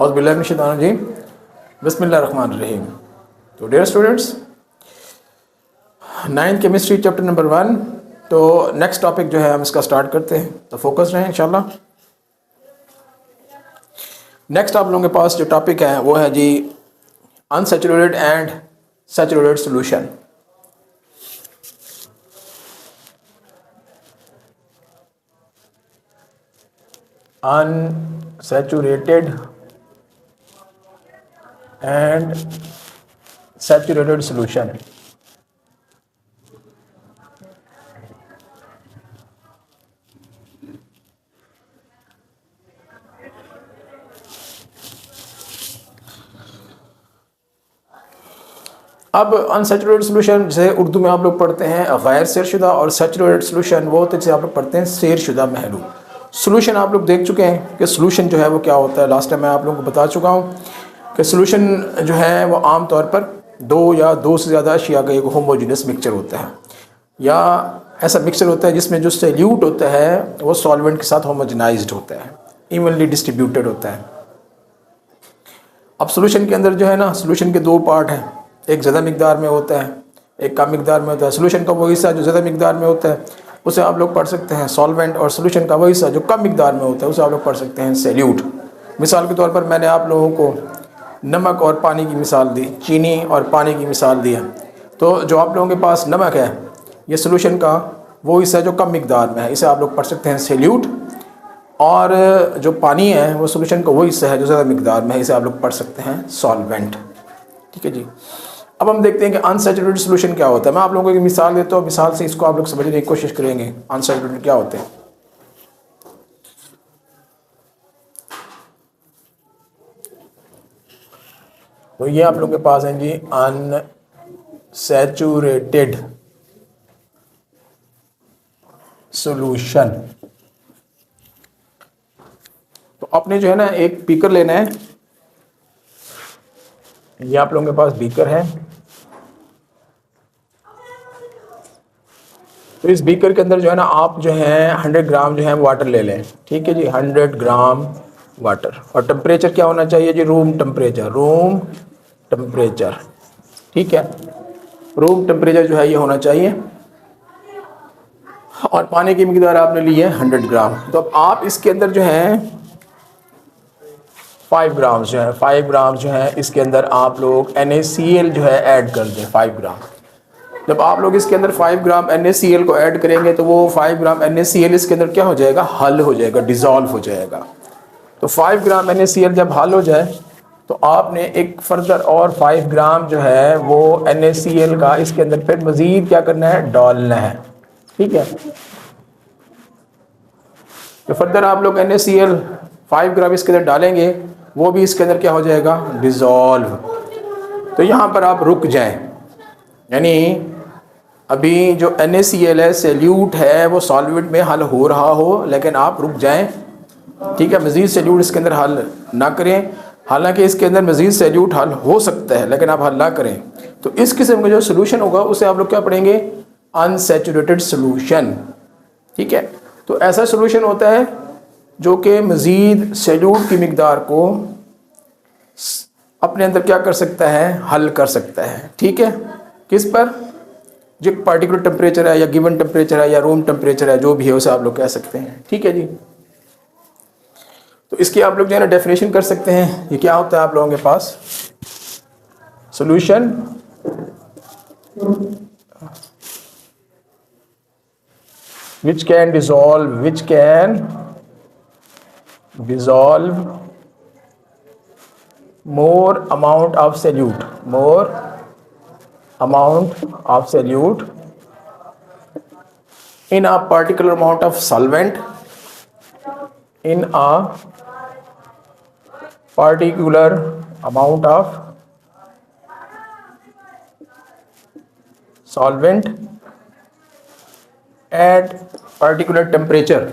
औज़ुबिल्लाहिमिनश्शैतानिर्रजीम बिस्मिल्लाहिर्रहमानिर्रहीम। तो dear students, 9th chemistry chapter number 1। तो नेक्स्ट टॉपिक जो है हम इसका स्टार्ट करते हैं, तो फोकस रहें इंशाल्लाह। नेक्स्ट आप लोगों के पास जो टॉपिक है वो है जी unsaturated and saturated solution. Unsaturated and saturated solution. अब अनसैचुरेटेड सॉल्यूशन जैसे उर्दू में आप लोग पढ़ते हैं गैर सेरशुदा, और सैचुरेटेड सॉल्यूशन वो होते हैं आप लोग पढ़ते हैं सेरशुदा महलूल। सॉल्यूशन आप लोग देख चुके हैं कि सॉल्यूशन जो है वो क्या होता है। लास्ट टाइम मैं आप लोगों को बता चुका हूँ कि सॉल्यूशन जो है वो आम तौर पर दो या दो से ज़्यादा अशिया का एक होमोजेनियस मिक्सचर होता है, या ऐसा मिक्सचर होता है जिसमें जो सॉल्यूट होता है वो सॉल्वेंट के साथ होमोजेनाइज्ड होता है, इवनली डिस्ट्रीब्यूटेड होता है। अब सॉल्यूशन के अंदर जो है ना, सॉल्यूशन के दो पार्ट हैं, एक ज़्यादा मिकदार में होता है, एक कम मिकदार में होता है। सॉल्यूशन का वो हिस्सा जो ज़्यादा मिकदार में होता है उसे आप लोग पढ़ सकते हैं सॉल्वेंट, और सॉल्यूशन का वो हिस्सा जो कम मिकदार में होता है उसे आप लोग पढ़ सकते हैं सैल्यूट। मिसाल के तौर पर मैंने आप लोगों को नमक और पानी की मिसाल दी, चीनी और पानी की मिसाल दी है। तो जो आप लोगों के पास नमक है ये सॉल्यूशन का वो हिस्सा जो कम मिकदार में है, इसे आप लोग पढ़ सकते हैं सैल्यूट। और जो पानी है वो सॉल्यूशन का वो हिस्सा है जो ज़्यादा मिकदार में है, इसे आप लोग पढ़ सकते हैं सॉल्वेंट। ठीक है जी। अब हम देखते हैं कि अनसैचुरेटेड सॉल्यूशन क्या होता है। मैं आप लोगों को एक मिसाल देता हूँ, मिसाल से इसको आप लोग समझने की कोशिश करेंगे अनसैचुरेटेड क्या होते हैं। तो ये आप लोगों के पास है जी अनसैचुरेटेड सॉल्यूशन। तो आपने जो है ना एक बीकर लेना है, ये आप लोगों के पास बीकर है। तो इस बीकर के अंदर जो है ना आप जो है 100 ग्राम जो है वाटर ले लें। ठीक है जी, 100 ग्राम वाटर। और टेम्परेचर क्या होना चाहिए जी, रूम टेम्परेचर, रूम टेम्परेचर। ठीक है, रूम टेम्परेचर जो है ये होना चाहिए। और पानी की मिकदार आपने ली है 100 ग्राम। तो अब आप इसके अंदर जो है 5 ग्राम जो है, 5 ग्राम जो है इसके अंदर आप लोग NaCl जो है ऐड कर दें 5 ग्राम। जब आप लोग इसके अंदर 5 ग्राम NaCl को ऐड करेंगे तो वो 5 ग्राम NaCl इसके अंदर क्या हो जाएगा, हल हो जाएगा, डिज़ोल्व हो जाएगा। तो 5 ग्राम NaCl जब हल हो जाए तो आपने एक फर्दर और 5 ग्राम जो है वो NaCl का इसके अंदर फिर मज़ीद क्या करना है, डालना है। ठीक है, तो फर्दर आप लोग NaCl 5 ग्राम इसके अंदर डालेंगे, वो भी इसके अंदर क्या हो जाएगा, डिज़ोल्व। तो यहाँ पर आप रुक जाएं, यानी अभी जो NaCl है सैल्यूट है वो सॉल्वेंट में हल हो रहा हो, लेकिन आप रुक जाएं। ठीक है, मज़ीद सैल्यूट इसके अंदर हल ना करें। हालांकि इसके अंदर मज़ीद सैल्यूट हल हो सकता है लेकिन आप हल ना करें। तो इस किस्म का जो सोल्यूशन होगा उसे आप लोग क्या पढ़ेंगे, अनसैचुरेटेड सोल्यूशन। ठीक है, तो ऐसा सोल्यूशन होता है जो कि मज़ीद सैल्यूट की मिकदार को अपने अंदर क्या कर सकता है, हल कर सकता है। ठीक है, किस पर, जो पार्टिकुलर टेम्परेचर है या गिवन टेम्परेचर है या रूम टेम्परेचर है, जो भी है उसे आप लोग कह सकते हैं। ठीक है जी। तो इसकी आप लोग जो है ना डेफिनेशन कर सकते हैं। ये क्या होता है आप लोगों के पास, solution which can dissolve more amount of solute in a particular amount of solvent, in a particular amount of solvent at particular temperature।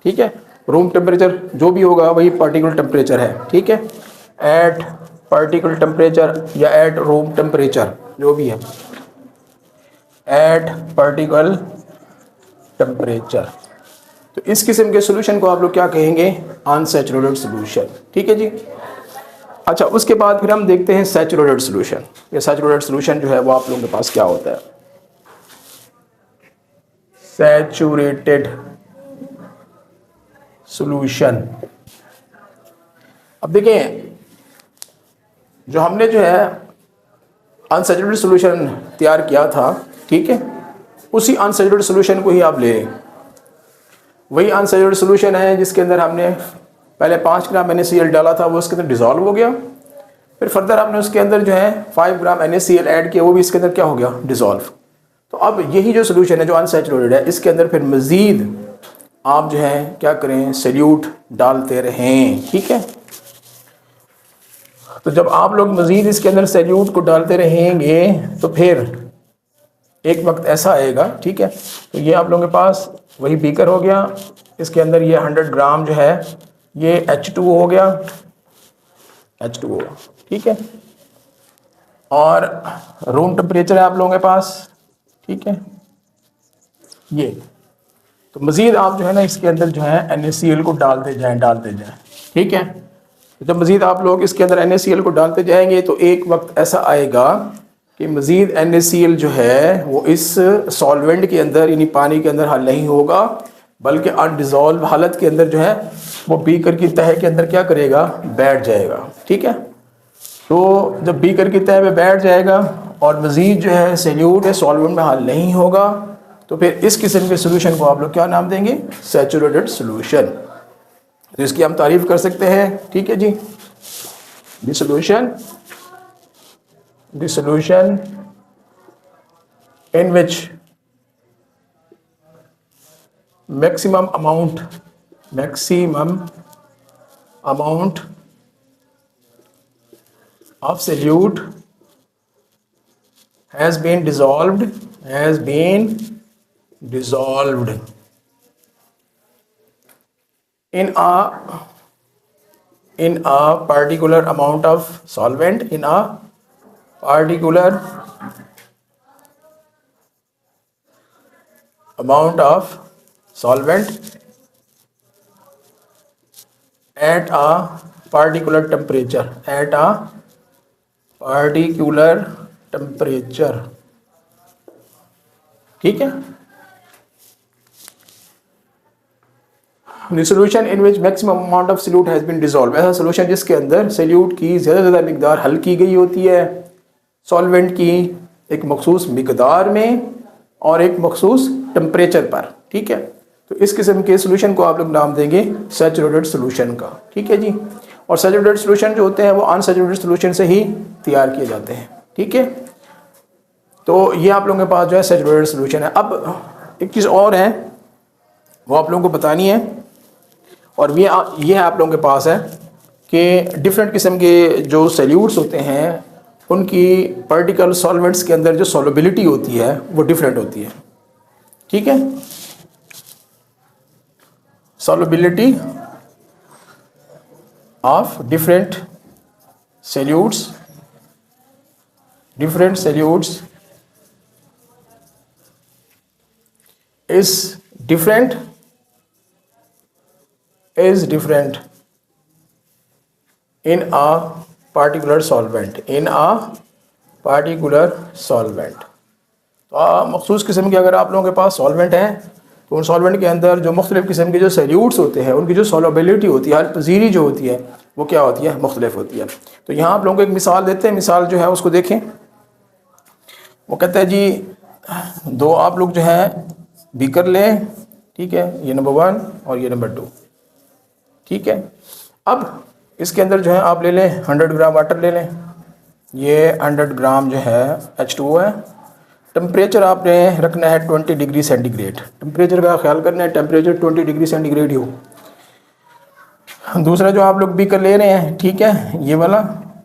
ठीक है, रूम टेम्परेचर जो भी होगा वही पार्टिकुलर टेम्परेचर है। ठीक है, एट पार्टिकुलर टेम्परेचर या एट रूम टेम्परेचर जो भी है, एट पार्टिकुलर टेम्परेचर। तो इस किस्म के सॉल्यूशन को आप लोग क्या कहेंगे, अनसैचुरेटेड सॉल्यूशन। ठीक है जी। अच्छा, उसके बाद फिर हम देखते हैं सैचुरेटेड सोल्यूशन। ये सैचुरेटेड सोल्यूशन जो है वो आप लोगों के पास क्या होता है? Saturated solution. अब देखें, जो हमने जो है अनसैचुरेटेड सोल्यूशन तैयार किया था, ठीक है, उसी अनसैचुरेटेड सोल्यूशन को ही आप ले। वही अनसैचुरेटेड सोल्यूशन है जिसके अंदर हमने पहले 5 ग्राम NaCl डाला था, वो उसके अंदर डिजॉल्व हो गया। फिर फर्दर आपने उसके अंदर जो है 5 ग्राम NaCl ऐड किया, वो भी इसके अंदर क्या हो गया? डिजॉल्व। तो अब यही जो सोल्यूशन है जो अनसैचुरेटेड है, इसके अंदर फिर मज़ीद आप जो है क्या करें? सैल्यूट डालते रहें, ठीक है। तो जब आप लोग मज़ीद इसके अंदर सैल्यूट को डालते रहेंगे तो फिर एक वक्त ऐसा आएगा, ठीक है। तो ये आप लोगों के पास वही बीकर हो गया, इसके अंदर ये 100 ग्राम जो है ये H2O हो गया, H2O, ठीक है। और रूम टेम्परेचर है आप लोगों के पास, ठीक है। ये तो मज़ीद आप जो है ना इसके अंदर जो है NaCl को डालते जाएं, ठीक है। जब मज़ीद आप लोग इसके अंदर NaCl को डालते जाएंगे तो एक वक्त ऐसा आएगा कि मज़ीद NaCl जो है वो इस सॉल्वेंट के अंदर यानी पानी के अंदर हल नहीं होगा, बल्कि अनडिज़ोल्व हालत के अंदर जो है वो बीकर की तह के अंदर क्या करेगा? बैठ जाएगा, ठीक है। तो जब बीकर की तह पे बैठ जाएगा और मज़ीद जो है सैल्यूट है सॉल्वेंट में हल नहीं होगा, तो फिर इस किस्म के सोल्यूशन को आप लोग क्या नाम देंगे? Saturated solution. तो इसकी हम तारीफ कर सकते हैं, ठीक है जी। The solution in which maximum amount of solute has been dissolved in a particular amount of solvent, at a particular temperature, ठीक है। The solution in which maximum amount of solute has been dissolved, ऐसा solution जिसके अंदर salute की ज़्यादा मिकदार हल की गई होती है सॉल्वेंट की एक मखसूस मिकदार में और एक मखसूस टेम्परेचर पर, ठीक है। तो इस किस्म के सोल्यूशन को आप लोग नाम देंगे सैचुरेटेड सोल्यूशन का, ठीक है जी। और सैचुरेटेड सोल्यूशन जो होते हैं वो अनसैचुरेटेड सोल्यूशन से ही तैयार किए जाते हैं, ठीक है। तो ये आप लोगों के पास जो है सैचुरेटेड सोल्यूशन है। अब एक चीज़ और है वो आप लोगों को बतानी है, और ये आप लोगों के पास है कि डिफरेंट किस्म के जो सैल्यूट्स होते हैं उनकी पार्टिकल सॉल्वेंट्स के अंदर जो सॉल्युबिलिटी होती है वो डिफरेंट होती है, ठीक है। Solubility of different solutes is different in a particular solvent, तो मखसूस किस्म के अगर आप लोगों के पास सॉल्वेंट है तो उन सॉल्वेंट के अंदर जो मुख्तलिफ़ किस्म के जो सैल्यूट्स होते हैं उनकी जो सॉल्युबिलिटी होती है, हल पजीरी जो होती है वो क्या होती है? मुख्तलिफ होती है। तो यहाँ आप लोगों को एक मिसाल देते हैं, मिसाल जो है उसको देखें। वो कहता है जी दो आप लोग जो है बीकर लें, ठीक है, ये नंबर 1 और ये नंबर 2, ठीक है। अब इसके अंदर जो है आप ले लें 100 ग्राम वाटर ले लें, ये 100 ग्राम जो है H2O है। टेम्परेचर आपने रखना है 20 डिग्री सेंटीग्रेड, टेम्परेचर का ख्याल करना है, टेम्परेचर 20 डिग्री सेंटीग्रेड ही हो। दूसरा जो आप लोग बीकर ले रहे हैं, ठीक है, ये वाला,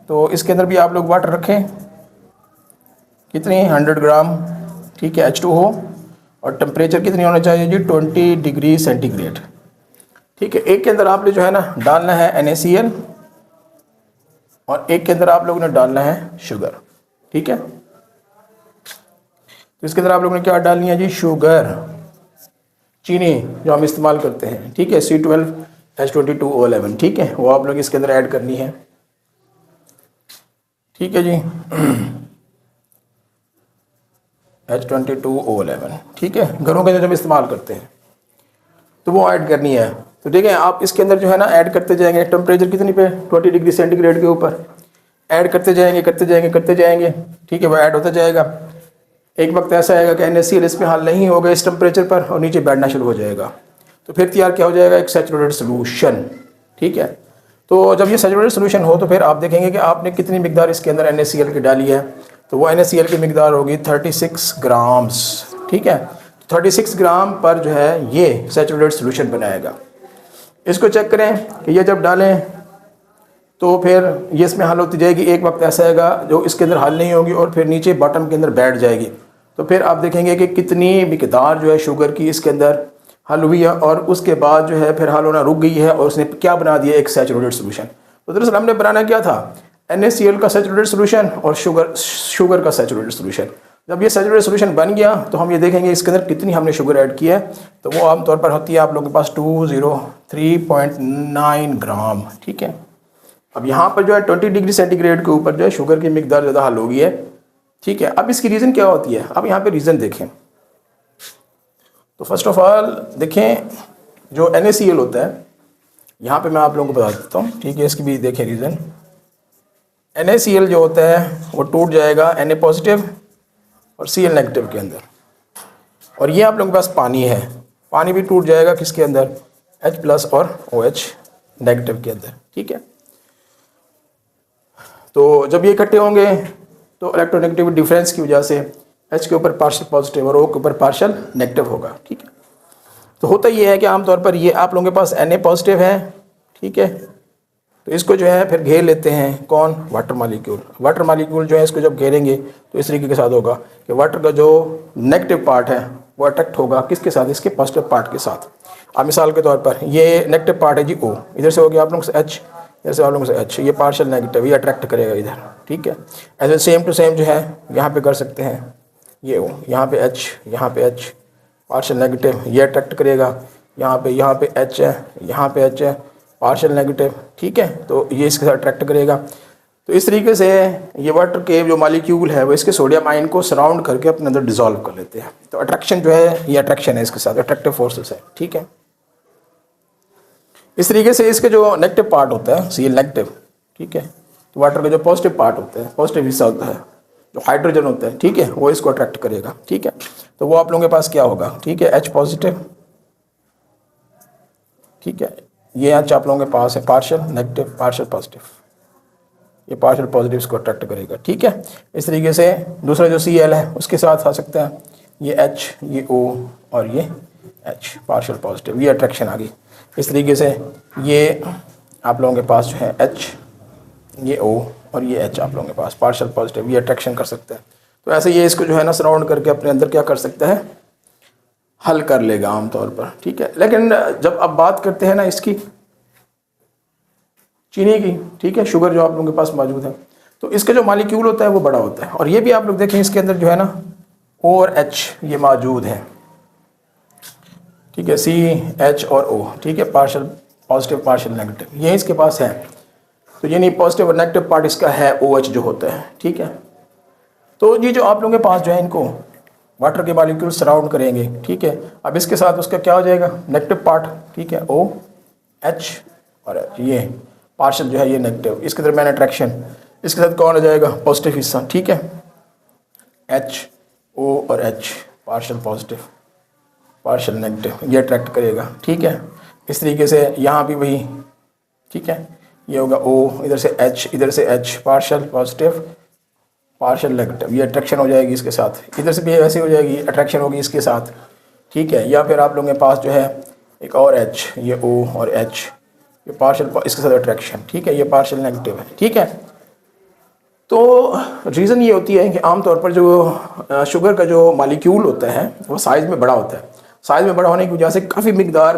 तो इसके अंदर भी आप लोग वाटर रखें, कितनी? 100 ग्राम, ठीक है, H2O, और टेम्परेचर कितनी होना चाहिए जी? 20 डिग्री सेंटीग्रेड, ठीक है। एक के अंदर आपने जो है ना डालना है NaCl और एक के अंदर आप लोगों ने डालना है शुगर, ठीक है। तो इसके अंदर आप लोगों ने क्या डालनी है जी? शुगर, चीनी जो हम इस्तेमाल करते हैं, ठीक है, C12H22O11, ठीक है, वो आप लोग इसके अंदर ऐड करनी है। ठीक है जी। H22O11, ठीक है, घरों के अंदर जब इस्तेमाल करते हैं तो वो ऐड करनी है। तो ठीक है, आप इसके अंदर जो है ना ऐड करते जाएंगे, टेम्परेचर कितनी पे 20 डिग्री सेंटीग्रेड के ऊपर ऐड करते जाएंगे करते जाएंगे करते जाएंगे, ठीक है, वो ऐड होता जाएगा। एक वक्त ऐसा आएगा कि NaCl इस पे हाल नहीं होगा इस टेम्परेचर पर और नीचे बैठना शुरू हो जाएगा, तो फिर तैयार क्या हो जाएगा, एक सैचुरेटेड सोल्यूशन। ठीक है, तो जब ये सैचुरेटेड सोल्यूशन हो तो फिर आप देखेंगे कि आपने कितनी मिकदार इसके अंदर NaCl की डाली है, तो वो NaCl की मिकदार होगी 36 ग्राम्स। ठीक है, 36 ग्राम पर जो है ये सैचुरेटेड सोल्यूशन बनाएगा। इसको चेक करें कि ये जब डालें तो फिर ये इसमें हल होती जाएगी। एक वक्त ऐसा आएगा जो इसके अंदर हल नहीं होगी और फिर नीचे बॉटम के अंदर बैठ जाएगी, तो फिर आप देखेंगे कि कितनी मिकदार जो है शुगर की इसके अंदर हल हुई है और उसके बाद जो है फिर हल होना रुक गई है और उसने क्या बना दिया, एक सैचुरेटेड सोल्यूशन। तो दरअसल हमने बनाना क्या था, NaCl का सैचुरेटेड सोल्यूशन और शुगर का सैचुरेटेड सोल्यूशन। जब ये सैचुरेटेड सोल्यूशन बन गया तो हम ये देखेंगे इसके अंदर कितनी हमने शुगर ऐड की है, तो वो आमतौर पर होती है आप लोगों के पास 203.9 ग्राम। ठीक है, अब यहाँ पर जो है 20 डिग्री सेंटीग्रेड के ऊपर जो है शुगर की मिकदार ज़्यादा हल हो गई है। ठीक है, अब इसकी रीज़न क्या होती है, अब यहाँ पे रीज़न देखें तो फर्स्ट ऑफ ऑल देखें जो NaCl होता है, यहाँ पे मैं आप लोगों को बता देता हूँ। ठीक है, इसकी भी देखें रीज़न। NaCl जो होता है वो टूट जाएगा Na पॉजिटिव और Cl नेगेटिव के अंदर, और ये आप लोगों के पास पानी है, पानी भी टूट जाएगा किसके अंदर, H प्लस और OH नेगेटिव के अंदर। ठीक है, तो जब ये इकट्ठे होंगे तो इलेक्ट्रोनेगेटिविटी डिफरेंस की वजह से H के ऊपर पार्शियल पॉजिटिव और O के ऊपर पार्शियल नेगेटिव होगा। ठीक है, तो होता ये है कि आमतौर पर ये आप लोगों के पास Na पॉजिटिव है। ठीक है, तो इसको जो है फिर घेर लेते हैं कौन, वाटर मालिक्यूल। वाटर मालिक्यूल जो है इसको जब घेरेंगे तो इस तरीके के साथ होगा कि वाटर का जो नेगेटिव पार्ट है वो अट्रैक्ट होगा किसके साथ, इसके पॉजिटिव पार्ट के साथ। अब मिसाल के तौर पर ये नेगेटिव पार्ट है जी O, इधर से हो गया आप लोगों से H, इधर से आप लोगों से H, ये पार्शियल नेगेटिव, ये अट्रैक्ट करेगा इधर। ठीक है, ऐसे सेम टू सेम जो है यहाँ पे कर सकते हैं, ये O, यहाँ पे H, यहाँ पे H पार्शियल नेगेटिव, ये अट्रैक्ट करेगा, यहाँ पे H है, यहाँ पे H है पार्शियल नेगेटिव। ठीक है, तो ये इसके साथ अट्रैक्ट करेगा। तो इस तरीके से ये वाटर के जो मालिक्यूल है वो इसके सोडियम आयन को सराउंड करके अपने अंदर डिसॉल्व कर लेते हैं। तो अट्रैक्शन जो है ये अट्रैक्शन है इसके साथ, अट्रैक्टिव फोर्सेस है। ठीक है, इस तरीके से इसके जो नेगेटिव पार्ट होता है Cl नेगेटिव, ठीक है, तो वाटर का जो पॉजिटिव पार्ट होता है, पॉजिटिव हिस्सा होता है जो हाइड्रोजन होता है, ठीक है, वो इसको अट्रैक्ट करेगा। ठीक है, तो वो आप लोगों के पास क्या होगा, ठीक है, H पॉजिटिव। ठीक है, ये H आप लोगों के पास है पार्शियल नेगेटिव पार्शियल पॉजिटिव, ये पार्शियल पॉजिटिव इसको अट्रैक्ट करेगा। ठीक है, इस तरीके से दूसरा जो Cl है उसके साथ आ सकता है ये H, ये O और ये H पार्शियल पॉजिटिव, ये अट्रैक्शन आ गई। इस तरीके से ये आप लोगों के पास जो है H, ये O और ये H आप लोगों के पास पार्शियल पॉजिटिव, ये अट्रैक्शन कर सकता है। तो ऐसे ये इसको जो है ना सराउंड करके अपने अंदर क्या कर सकता है, हल कर लेगा आमतौर पर। ठीक है, लेकिन जब अब बात करते हैं ना इसकी चीनी की, ठीक है, शुगर जो आप लोगों के पास मौजूद है, तो इसका जो मालिक्यूल होता है वो बड़ा होता है, और ये भी आप लोग देखें इसके अंदर जो है ना O और H ये मौजूद है। ठीक है, CH और O, ठीक है, पार्शियल पॉजिटिव पार्शियल नेगेटिव, ये इसके पास है। तो यानी पॉजिटिव और नेगेटिव पार्ट इसका है OH जो होता है। ठीक है, तो ये जो आप लोगों के पास जो है इनको वाटर के मालिक्यूल सराउंड करेंगे। ठीक है, अब इसके साथ उसका क्या हो जाएगा, नेगेटिव पार्ट। ठीक है, OH और H, ये पार्शियल जो है ये नेगेटिव, इसके दरमियान अट्रैक्शन, इसके साथ कौन हो जाएगा, पॉजिटिव हिस्सा। ठीक है, H, O और H partial positive partial negative, ये अट्रैक्ट करेगा। ठीक है, इस तरीके से यहाँ भी वही। ठीक है, ये होगा O, इधर से H, इधर से H partial positive partial negative, ये अट्रैक्शन हो जाएगी इसके साथ, इधर से भी वैसे हो जाएगी, अट्रैक्शन होगी इसके साथ। ठीक है, या फिर आप लोगों के पास जो है एक और H, ये O और H, ये पार्शियल इसके साथ अट्रैक्शन। ठीक है, ये पार्शियल नेगेटिव है। ठीक है, तो रीज़न ये होती है कि आमतौर पर जो शुगर का जो मालिक्यूल होता है वो साइज़ में बड़ा होता है। साइज़ में बड़ा होने की वजह से काफ़ी मिकदार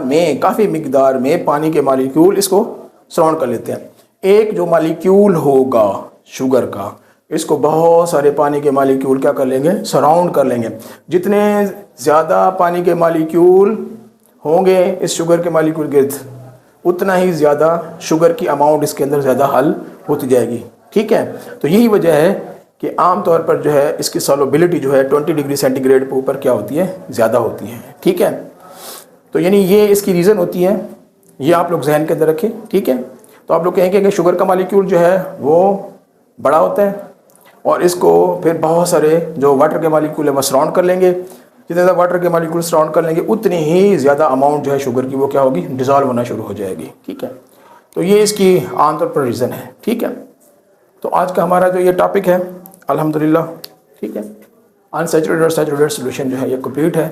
में पानी के मालिक्यूल इसको सराउंड कर लेते हैं। एक जो मालिक्यूल होगा शुगर का, इसको बहुत सारे पानी के मालिक्यूल क्या कर लेंगे, सराउंड कर लेंगे। जितने ज़्यादा पानी के मालिक्यूल होंगे इस शुगर के मालिक्यूल गिर्द, उतना ही ज़्यादा शुगर की अमाउंट इसके अंदर ज़्यादा हल होती जाएगी। ठीक है। तो यही वजह है कि आम तौर पर जो है इसकी सॉल्युबिलिटी जो है 20 डिग्री सेंटीग्रेड के ऊपर क्या होती है, ज़्यादा होती है। ठीक है, तो यानी ये इसकी रीज़न होती है, ये आप लोग जहन के अंदर रखें। ठीक है, तो आप लोग कहेंगे कि शुगर का मालिक्यूल जो है वो बड़ा होता है और इसको फिर बहुत सारे जो वाटर के मालिक्यूल है वो सराउंड कर लेंगे। जितने ज़्यादा वाटर के मालिक्यूल सराउंड कर लेंगे उतनी ही ज़्यादा अमाउंट जो है शुगर की वो क्या होगी, डिज़ोल्व होना शुरू हो जाएगी। ठीक है, तो ये इसकी आमतौर पर रीज़न है। ठीक है, तो आज का हमारा जो ये टॉपिक है अल्हम्दुलिल्लाह, ठीक है, अनसैचुरेटेड और सैचुरेटेड सॉल्यूशन जो है ये कंप्लीट है।